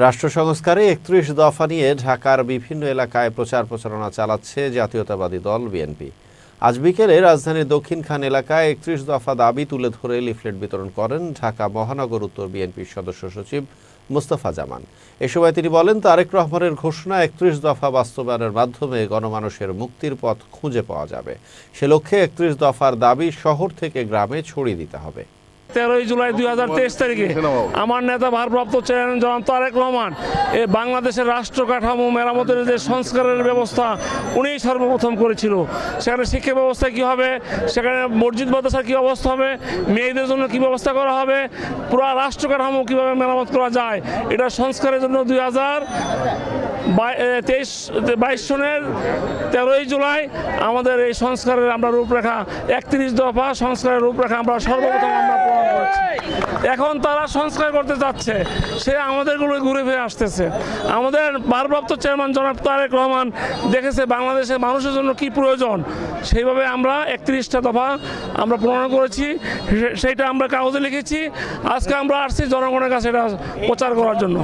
রাষ্ট্র সংস্কারে ৩১ দফা নিয়ে ঢাকার বিভিন্ন এলাকায় প্রচার প্রচারণা চালাচ্ছে জাতীয়তাবাদী দল বিএনপি। আজ বিকেলে রাজধানীর দক্ষিণখান এলাকায় ৩১ দফা দাবি তুলে ধরে লিফলেট বিতরণ করেন ঢাকা মহানগর উত্তর বিএনপির সদস্য সচিব মোস্তফা জামান। এ সময় তিনি বলেন, তারেক রহমানের ঘোষণা ৩১ দফা বাস্তবায়নের মাধ্যমে গণমানুষের মুক্তির পথ খুঁজে পাওয়া যাবে। সে লক্ষ্যে ৩১ দফার দাবি শহর থেকে গ্রামে ছড়িয়ে দিতে হবে। 13 জুলাই 2023 তারিখে আমার নেতা ভারপ্রাপ্ত চেয়ারম্যান জনাব তারেক রহমান এই বাংলাদেশের রাষ্ট্র কাঠামো মেরামতের যে সংস্কারের ব্যবস্থা উনি সর্বপ্রথম করেছিল। সেখানে শিক্ষা ব্যবস্থা কী হবে, সেখানে মসজিদ মাদ্রাসার কী অবস্থা হবে, মেয়েদের জন্য কী ব্যবস্থা করা হবে, পুরো রাষ্ট্র কাঠামো কীভাবে মেরামত করা যায়, এটা সংস্কারের জন্য 2022 সনের 13 জুলাই আমাদের এই সংস্কারের আমরা রূপরেখা 31 দফা সংস্কারের রূপরেখা আমরা সর্বপ্রথম আমরা প্রমাণ করেছি। এখন তারা সংস্কার করতে যাচ্ছে, সে আমাদেরগুলো ঘুরে ফিরে আসতেছে। আমাদের ভারপ্রাপ্ত চেয়ারম্যান জনাব তারেক রহমান দেখেছে বাংলাদেশের মানুষের জন্য কি প্রয়োজন, সেইভাবে আমরা 31টা দফা আমরা প্রণয়ন করেছি, সেইটা আমরা কাগজে লিখেছি। আজকে আমরা আসছি জনগণের কাছে এটা প্রচার করার জন্য।